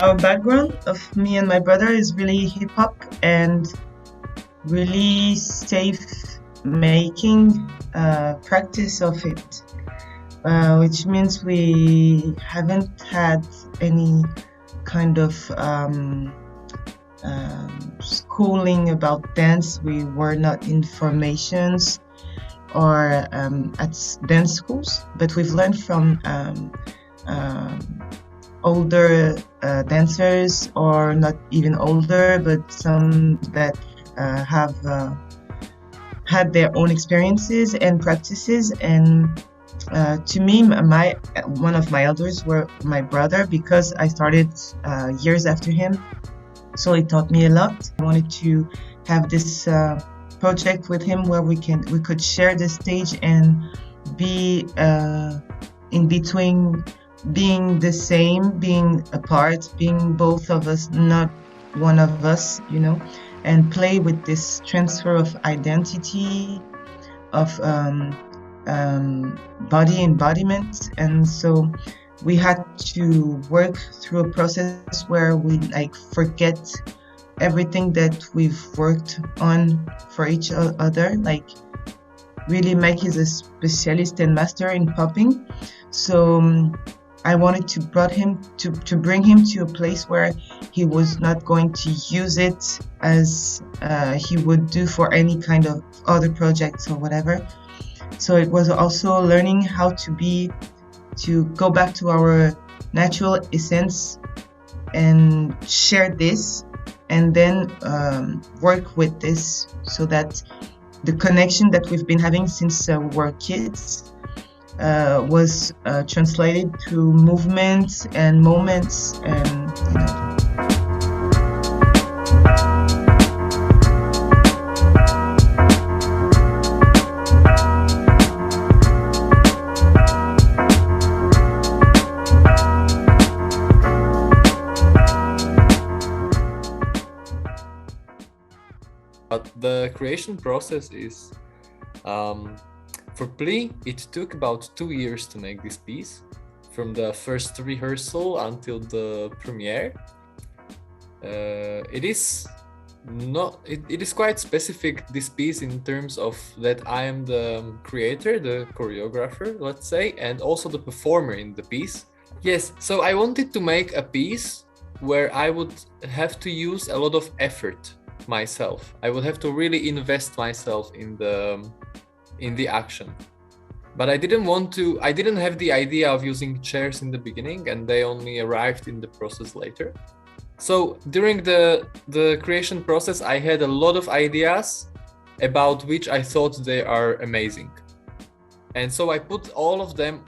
Our background of me and my brother is really hip hop and really safe making practice of it, which means we haven't had any kind of schooling about dance. We were not in formations or at dance schools, but we've learned from older dancers, or not even older, but some that have had their own experiences and practices. And to me, one of my elders were my brother, because I started years after him. So it taught me a lot. I wanted to have this project with him where we could share the stage and be in between, being the same, being apart, being both of us, not one of us, and play with this transfer of identity, of body embodiment. And so we had to work through a process where we forget everything that we've worked on for each other. Really, Mike is a specialist and master in popping, so I wanted to bring him to a place where he was not going to use it as he would do for any kind of other projects or whatever. So it was also learning how to go back to our natural essence and share this, and then work with this, so that the connection that we've been having since we were kids was translated to movements and moments, and But the creation process is, for Pli, it took about 2 years to make this piece, from the first rehearsal until the premiere. It is quite specific, this piece, in terms of that I am the creator, the choreographer, let's say, and also the performer in the piece. Yes, so I wanted to make a piece where I would have to use a lot of effort myself. I would have to really invest myself in the action. But I didn't have the idea of using chairs in the beginning, and they only arrived in the process later. So during the creation process, I had a lot of ideas about which I thought they are amazing. And so I put all of them,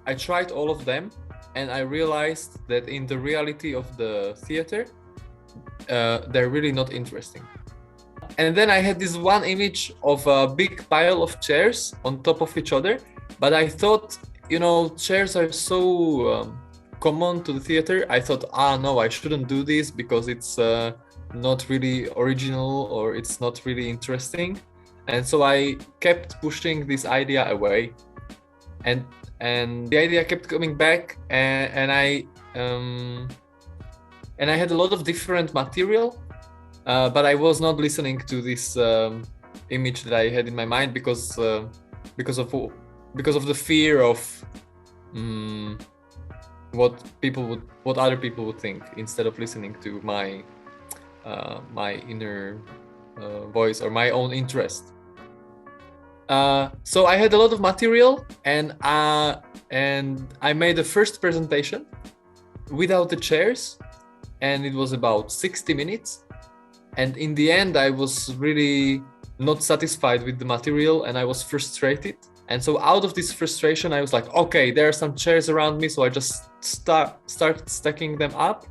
I tried all of them, and I realized that in the reality of the theater, they're really not interesting. And then I had this one image of a big pile of chairs on top of each other, but I thought, chairs are so common to the theater. I thought, no, I shouldn't do this because it's not really original, or it's not really interesting. And so I kept pushing this idea away, and the idea kept coming back, and I had a lot of different material, but I was not listening to this image that I had in my mind, because of the fear of what other people would think, instead of listening to my inner voice or my own interest. So I had a lot of material, and I made the first presentation without the chairs, and it was about 60 minutes. And in the end, I was really not satisfied with the material, and I was frustrated. And so out of this frustration, I was like, okay, there are some chairs around me, so I just started stacking them up,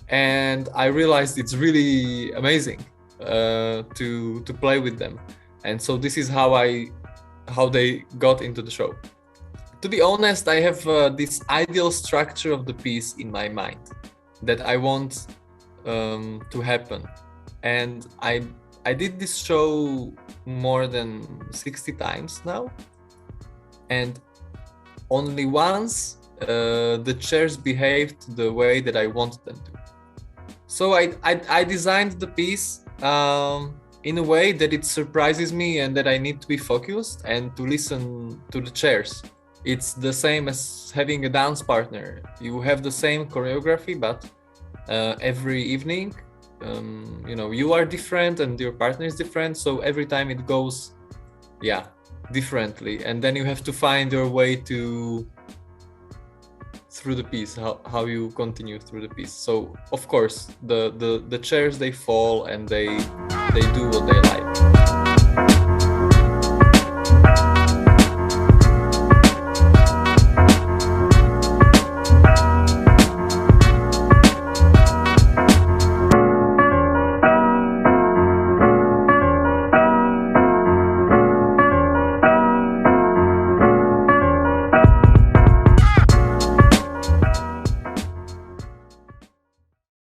and I realized it's really amazing to play with them. And so this is how they got into the show. To be honest, I have this ideal structure of the piece in my mind that I want to happen. And I did this show more than 60 times now, and only once the chairs behaved the way that I wanted them to. So I designed the piece in a way that it surprises me and that I need to be focused and to listen to the chairs. It's the same as having a dance partner. You have the same choreography, but every evening, you are different and your partner is different. So every time it goes, differently. And then you have to find your way through the piece, how you continue through the piece. So of course the chairs, they fall and they do what they like.